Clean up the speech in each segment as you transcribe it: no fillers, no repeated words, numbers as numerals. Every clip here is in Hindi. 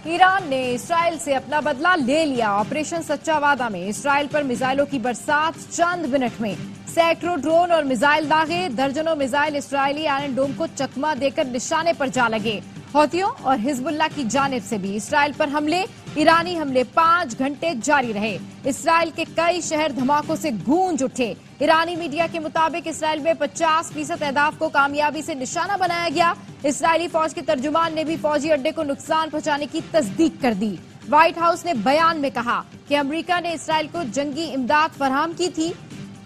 ईरान ने इसराइल से अपना बदला ले लिया। ऑपरेशन सच्चा वादा में इसराइल पर मिसाइलों की बरसात चंद मिनट में। सैकड़ों ड्रोन और मिसाइल दागे, दर्जनों मिसाइल इसराइली आयरन डोम को चकमा देकर निशाने पर जा लगे। हौथियों और हिजबुल्लाह की जानिब से भी इसराइल पर हमले, ईरानी हमले 5 घंटे जारी रहे। इसराइल के कई शहर धमाकों से गूंज उठे। ईरानी मीडिया के मुताबिक इसराइल में 50% अहदाफ को कामयाबी से निशाना बनाया गया। इसराइली फौज के तर्जुमान ने भी फौजी अड्डे को नुकसान पहुंचाने की तस्दीक कर दी। व्हाइट हाउस ने बयान में कहा कि अमेरिका ने इसराइल को जंगी इमदाद फराहम की थी,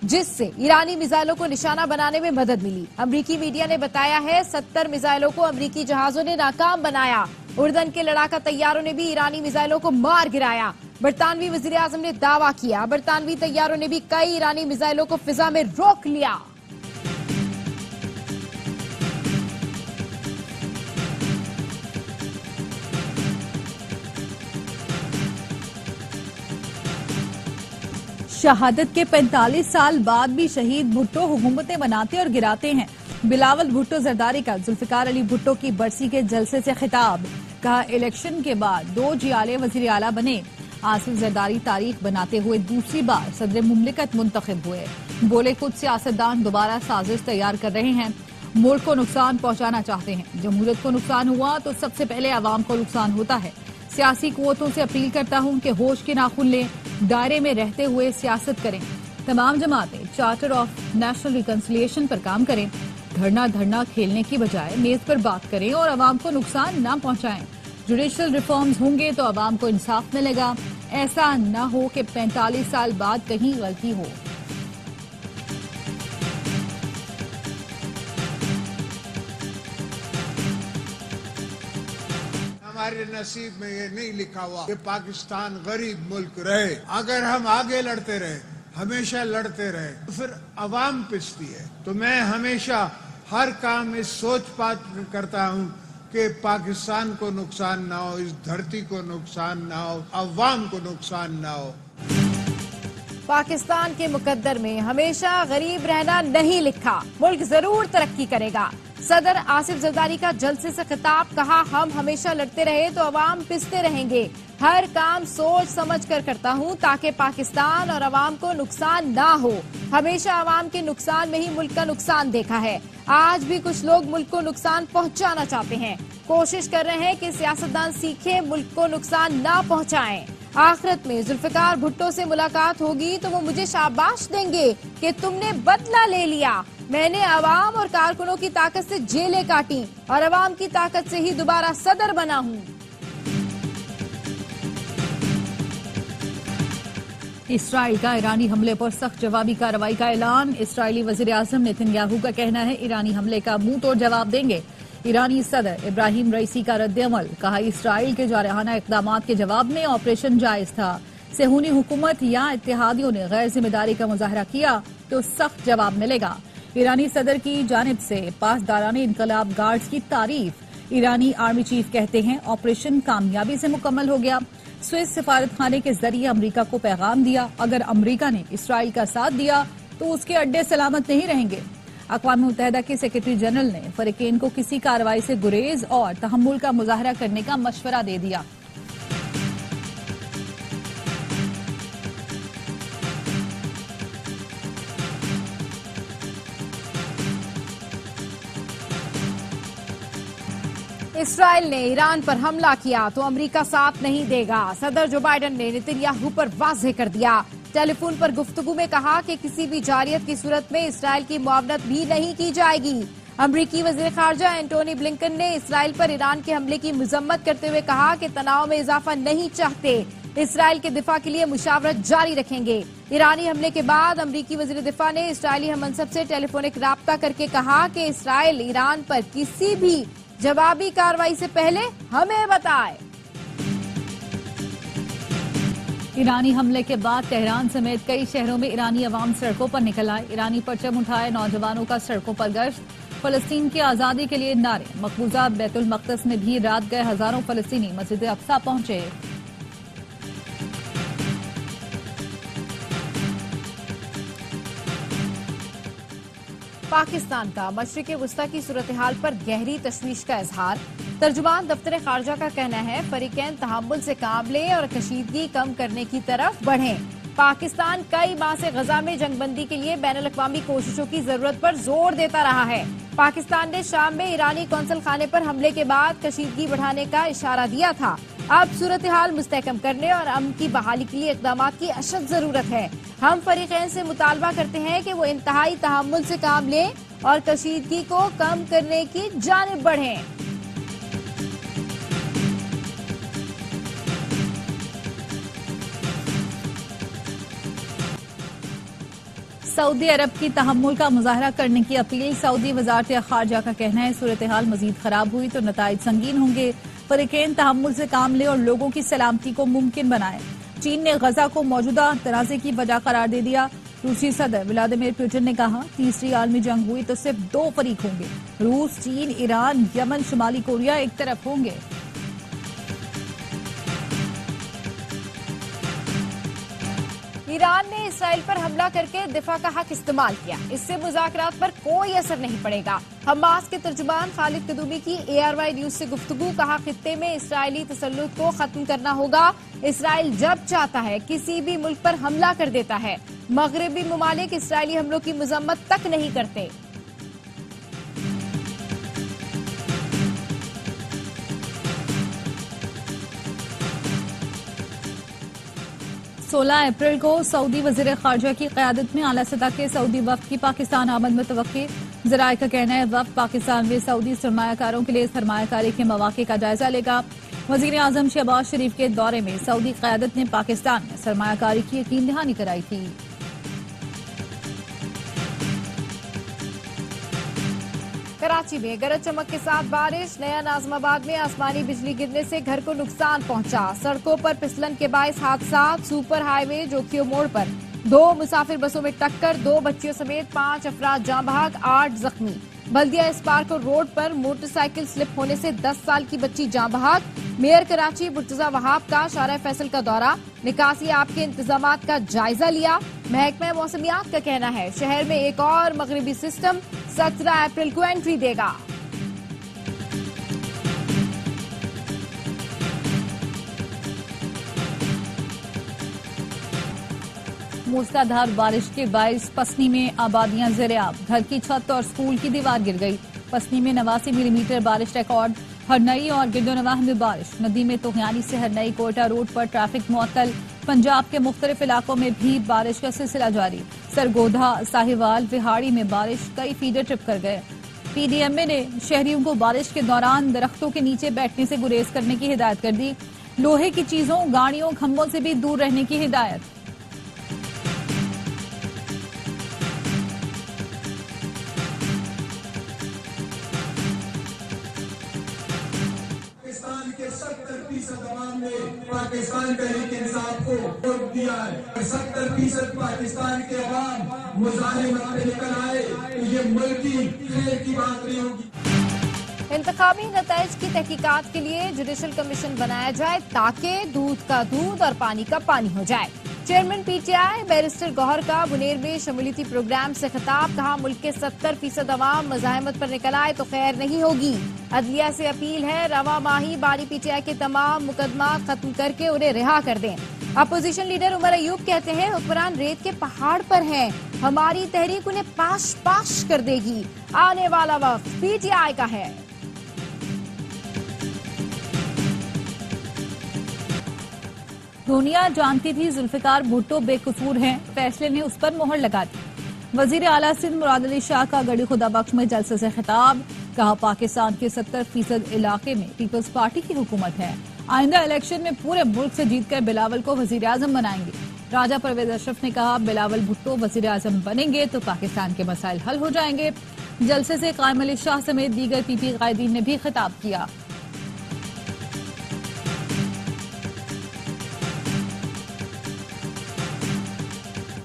जिससे ईरानी मिसाइलों को निशाना बनाने में मदद मिली। अमरीकी मीडिया ने बताया है 70 मिसाइलों को अमरीकी जहाजों ने नाकाम बनाया। उर्दन के लड़ाका तैयारों ने भी ईरानी मिसाइलों को मार गिराया। बरतानवी वजीर आजम ने दावा किया बरतानवी तैयारों ने भी कई ईरानी मिसाइलों को फिजा में रोक लिया। शहादत के 45 साल बाद भी शहीद भुट्टो हुकूमतें बनाते और गिराते हैं। बिलावल भुट्टो जरदारी का जुल्फिकार अली भुट्टो की बरसी के जलसे से खिताब। कहा इलेक्शन के बाद 2 जियाले वजीर आला बने। आसिफ जरदारी तारीख बनाते हुए दूसरी बार सदर मुमलिकत मुंतखब हुए। बोले कुछ सियासतदान दोबारा साजिश तैयार कर रहे हैं, मुल्क को नुकसान पहुंचाना चाहते हैं। जमहूरियत को नुकसान हुआ तो सबसे पहले आवाम को नुकसान होता है। सियासी कुव्वतों से अपील करता हूं कि होश के नाखून लें, दायरे में रहते हुए सियासत करें। तमाम जमातें चार्टर ऑफ नेशनल रिकंसिलिएशन पर काम करें। धरना धरना खेलने की बजाय मेज पर बात करें और आवाम को नुकसान न पहुंचाएं। जुडिशल रिफॉर्म्स होंगे तो आवाम को इंसाफ मिलेगा। ऐसा न हो कि 45 साल बाद कहीं गलती हो। हमारे नसीब में ये नहीं लिखा हुआ कि पाकिस्तान गरीब मुल्क रहे। अगर हम आगे लड़ते रहे, हमेशा लड़ते रहे, तो फिर अवाम पिसती है। तो मैं हमेशा हर काम इस सोच पात करता हूँ कि पाकिस्तान को नुकसान ना हो, इस धरती को नुकसान ना हो, अवाम को नुकसान ना हो। पाकिस्तान के मुकद्दर में हमेशा गरीब रहना नहीं लिखा। मुल्क जरूर तरक्की करेगा। सदर आसिफ जरदारी का जलसे से खिताब। कहा हम हमेशा लड़ते रहे तो अवाम पिसते रहेंगे। हर काम सोच समझ कर करता हूँ ताकि पाकिस्तान और अवाम को नुकसान ना हो। हमेशा अवाम के नुकसान में ही मुल्क का नुकसान देखा है। आज भी कुछ लोग मुल्क को नुकसान पहुँचाना चाहते हैं। कोशिश कर रहे हैं कि सियासतदान सीखे, मुल्क को नुकसान ना पहुँचाएं। आखिरत में जुल्फिकार भुट्टो से मुलाकात होगी तो वो मुझे शाबाश देंगे कि तुमने बदला ले लिया। मैंने अवाम और कारकुनों की ताकत से जेलें काटी और अवाम की ताकत से ही दोबारा सदर बना हूँ। इसराइल का ईरानी हमले पर सख्त जवाबी कार्रवाई का ऐलान। इसराइली वजीर आजम नेतन्याहू का कहना है ईरानी हमले का मुंह तोड़ जवाब देंगे। ईरानी सदर इब्राहिम रईसी का रद्द-ए-अमल। कहा इसराइल के जारहाना इक़दामात के जवाब में ऑपरेशन जायज था। सेहूनी हुकूमत या इत्तेहादियों ने गैर जिम्मेदारी का मुजाहरा किया तो सख्त जवाब मिलेगा। ईरानी सदर की जानिब से पासदाराने इनकलाब गार्ड्स की तारीफ। ईरानी आर्मी चीफ कहते हैं ऑपरेशन कामयाबी से मुकम्मल हो गया। स्विस सिफारत खाने के जरिए अमरीका को पैगाम दिया, अगर अमरीका ने इसराइल का साथ दिया तो उसके अड्डे सलामत नहीं रहेंगे। अक़वाम मुत्तहिदा के सेक्रेटरी जनरल ने फरीकैन को किसी कार्रवाई से गुरेज और तहम्मुल का मुजाहरा करने का मशवरा दे दिया। इसराइल ने ईरान पर हमला किया तो अमेरिका साथ नहीं देगा। सदर जो बाइडेन ने नेतन्याहू पर वाज़ेह कर दिया। टेलीफोन पर गुफ्तगू में कहा कि किसी भी जारियत की सूरत में इसराइल की मुआवनत भी नहीं की जाएगी। अमरीकी वज़ीर ख़ारजा एंटोनी ब्लिंकन ने इसराइल पर ईरान के हमले की मजम्मत करते हुए कहा कि तनाव में इजाफा नहीं चाहते। इसराइल के दिफा के लिए मुशावरत जारी रखेंगे। ईरानी हमले के बाद अमरीकी वज़ीर दिफा ने इसराइली हममंसब से टेलीफोनिक राब्ता करके कहा कि इसराइल ईरान पर किसी भी जवाबी कार्रवाई से पहले हमें बताए। ईरानी हमले के बाद तेहरान समेत कई शहरों में ईरानी अवाम सड़कों पर निकल आए। ईरानी परचम उठाए नौजवानों का सड़कों पर गश्त। फलस्तीन की आजादी के लिए नारे। मकबूजा बैतुल मक़दस में भी रात गए हजारों फलस्तीनी मस्जिद अक्सा पहुंचे। पाकिस्तान का मशरिक़ वुस्ता की सूरत हाल पर गहरी तशवीश का इजहार। तर्जुमान दफ्तर खारजा का कहना है फरीकैन तहम्मुल से काम लें और कशीदगी कम करने की तरफ बढ़ें। पाकिस्तान कई माह से गजा में जंगबंदी के लिए बैनुल-अक़वामी कोशिशों की जरूरत पर जोर देता रहा है। पाकिस्तान ने शाम में ईरानी कौंसल खाने पर हमले के बाद कशीदगी बढ़ाने का इशारा दिया था। अब सूरत हाल मुस्तहकम करने और अमन की बहाली के लिए इक़दामात की अशद जरूरत है। हम फरीकैन से मुतालबा करते हैं कि वो इंतहाई तहम्मुल से काम लें और कशीदगी को कम करने की जानिब बढ़ें। सऊदी अरब की तहम्मुल का मुजाहरा करने की अपील। सऊदी वजारत खारजा का कहना है सूरत हाल मजीद खराब हुई तो नताइज संगीन होंगे। फरीकैन तहम्मुल से काम ले और लोगों की सलामती को मुमकिन बनाए। चीन ने गजा को मौजूदा तनाज़े की वजह करार दे दिया। रूसी सदर व्लादिमीर पुतिन ने कहा तीसरी आलमी जंग हुई तो सिर्फ दो फरीक होंगे, रूस, चीन, ईरान, यमन, शुमाली कोरिया एक तरफ होंगे। ईरान ने इसराइल पर हमला करके दिफा का हक इस्तेमाल किया। इससे मुज़ाकरात पर कोई असर नहीं पड़ेगा। हमास के तर्जुमान खालिद कदूमी की ARY न्यूज से गुफ्तगू। कहा खित्ते में इसराइली तसल्लुत को खत्म करना होगा। इसराइल जब चाहता है किसी भी मुल्क पर हमला कर देता है। मगरबी ममालिक इसराइली हमलों की मजम्मत तक नहीं करते। 16 अप्रैल को सऊदी वजीर खारजा की क़यादत में आला सतह के सऊदी वफ्द की पाकिस्तान आमद मुतवक्की। ज़राए का कहना है वफ्द पाकिस्तान में सऊदी सरमायाकारों के लिए सरमायाकारी के मौके का जायजा लेगा। वजीर आजम शहबाज शरीफ के दौरे में सऊदी क़यादत ने पाकिस्तान में सरमायाकारी की यकीन दहानी कराई थी। कराची में गरज चमक के साथ बारिश। नया नाज़िमाबाद में आसमानी बिजली गिरने से घर को नुकसान पहुंचा। सड़कों पर फिसलन के बाइस हादसा। सुपर हाईवे जोखियो मोड़ पर 2 मुसाफिर बसों में टक्कर। 2 बच्चियों समेत 5 अफराद जाँ बहक, 8 जख्मी। बल्दिया इस्पार्को रोड पर मोटरसाइकिल स्लिप होने से 10 साल की बच्ची जाँ बहक। मेयर कराची मुर्तजा वहाब का शारा फैसल का दौरा। निकासी आपके इंतजामात का जायजा लिया। महकमा मौसमियात का कहना है शहर में एक और मगरबी सिस्टम 17 अप्रैल को एंट्री देगा। मूसलाधार बारिश के बायस पसनी में आबादियां ज़ेर-ए-आब। घर की छत और स्कूल की दीवार गिर गई। पसनी में 89 मिलीमीटर बारिश रिकॉर्ड। हरनई और गिरदोनवाह में बारिश। नदी में तोहियानी से हरनई कोयटा रोड पर ट्रैफिक मुअत्तल। पंजाब के मुख्तलिफ इलाकों में भी बारिश का सिलसिला जारी। सरगोधा, साहिवाल, विहाड़ी में बारिश, कई फीडर ट्रिप कर गए। PDMA ने शहरियों को बारिश के दौरान दरख्तों के नीचे बैठने से गुरेज करने की हिदायत कर दी। लोहे की चीजों, गाड़ियों, खंभों से भी दूर रहने की हिदायत। पाकिस्तान तहरीक इंसाफ को वोट दिया है। 70% पाकिस्तान के अवाम मुजाहिमत में निकल आए तो ये मुल्क की खैर की बात नहीं होगी। इंतखाबी नताइज की तहकीकात के लिए जुडिशल कमीशन बनाया जाए ताकि दूध का दूध और पानी का पानी हो जाए। चेयरमैन PTI बैरिस्टर गौहर का बुनेर में शमूलियती प्रोग्राम से खिताब। कहा मुल्क के 70% अवाम मज़ाहिमत पर निकल आए तो खैर नहीं होगी। अदलिया से अपील है रवा माही बारी PTI के तमाम मुकदमा खत्म करके उन्हें रिहा कर दें। अपोजिशन लीडर उमर अयूब कहते हैं हुक्मरान रेत के पहाड़ पर हैं। हमारी तहरीक उन्हें पाश पाश कर देगी। आने वाला वक्त PTI का है। दुनिया जानती थी जुल्फिकार भुट्टो बेकसूर हैं, फैसले ने उस पर मोहर लगा दी। वजीर आला सिंध मुराद अली शाह का गड़ी खुदा बख्श में जलसे से खिताब। कहा पाकिस्तान के 70% इलाके में पीपल्स पार्टी की हुकूमत है। आइंदा इलेक्शन में पूरे मुल्क से जीतकर बिलावल को वजीर आजम बनाएंगे। राजा परवेज अशरफ ने कहा बिलावल भुट्टो वजीर आजम बनेंगे तो पाकिस्तान के मसाइल हल हो जाएंगे। जलसे से कायम अली शाह समेत दीगर PP कायदीन ने भी खिताब किया।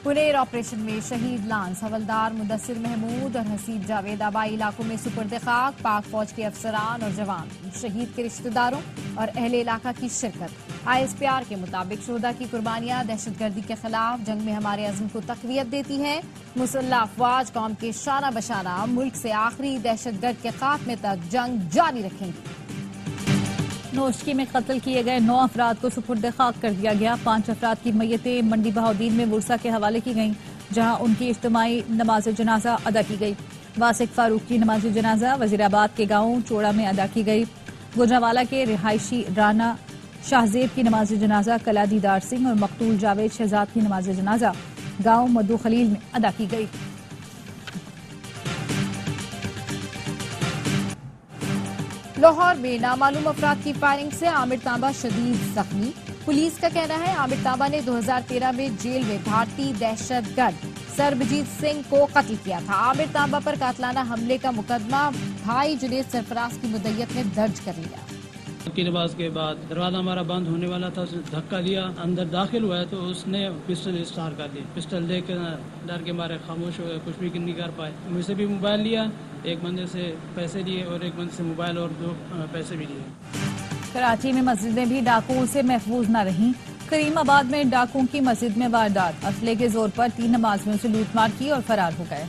पुनेर ऑपरेशन में शहीद लांस हवलदार मुदस्सिर महमूद और हसीब जावेद आबाई इलाकों में सुपुर्द खाक। पाक फौज के अफसरान और जवान, शहीद के रिश्तेदारों और अहले इलाका की शिरकत। ISPR के मुताबिक शोहदा की कुर्बानियां दहशतगर्दी के खिलाफ जंग में हमारे अज़्म को तक़वियत देती हैं। मुसल्लह अफवाज कौम के शाना बशाना मुल्क से आखिरी दहशतगर्द के खात्मे तक जंग जारी रखेंगी। नोशकी में कत्ल किए गए 9 अफराद को सुपुर्द खाक कर दिया गया। 5 अफराद की मैयतें मंडी बहाउद्दीन में वुरसा के हवाले की गईं, जहां उनकी इज्तिमाई नमाज जनाजा अदा की गई। वासिक फारूक की नमाज जनाजा वजीराबाद के गांव चोड़ा में अदा की गई। गुजरावाला के रिहायशी राना शाहजेब की नमाज जनाजा कला दीदार सिंह और मकतूल जावेद शहजाद की नमाज जनाजा गांव मदू खलील में अदा की गई। लाहौर में नामालूम अफराद की फायरिंग से आमिर तांबा शदीद जख्मी। पुलिस का कहना है आमिर तांबा ने 2013 में जेल में भारतीय दहशतगर्द सरबजीत सिंह को कत्ल किया था। आमिर तांबा पर कातलाना हमले का मुकदमा भाई जुनेद सरफराज की मुद्दत में दर्ज कर लिया। की नमाज के बाद दरवाजा हमारा बंद होने वाला था, उसने धक्का दिया, अंदर दाखिल हुआ है तो उसने पिस्टल स्टार कर दी। पिस्टल देख डर के मारे खामोश हो गए, कुछ भी नहीं कर पाए। मुझसे भी मोबाइल लिया, एक बंदे से पैसे लिए और एक बंदे से मोबाइल और 2 पैसे भी लिए। कराची में मस्जिदें भी डाकुओं से महफूज न रहीं। करीमाबाद में डाकुओं की मस्जिद में वारदात, असले के जोर पर 3 नमाजियों से लूटमार की और फरार हो गए।